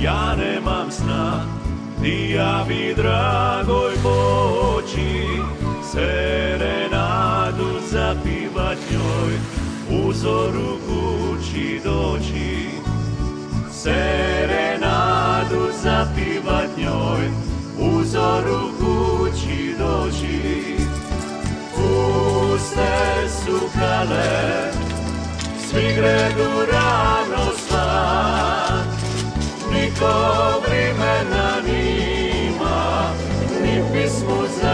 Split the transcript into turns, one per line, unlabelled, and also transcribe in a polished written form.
ja nemam sna, ti javi dragoj poći, serenadu zapivat njoj, u zoru kući doći. Serenadu zapivat njoj, u zoru kući doći. Puste su kale, svi gredu rano spat, niko vrimena nima, ni pismo za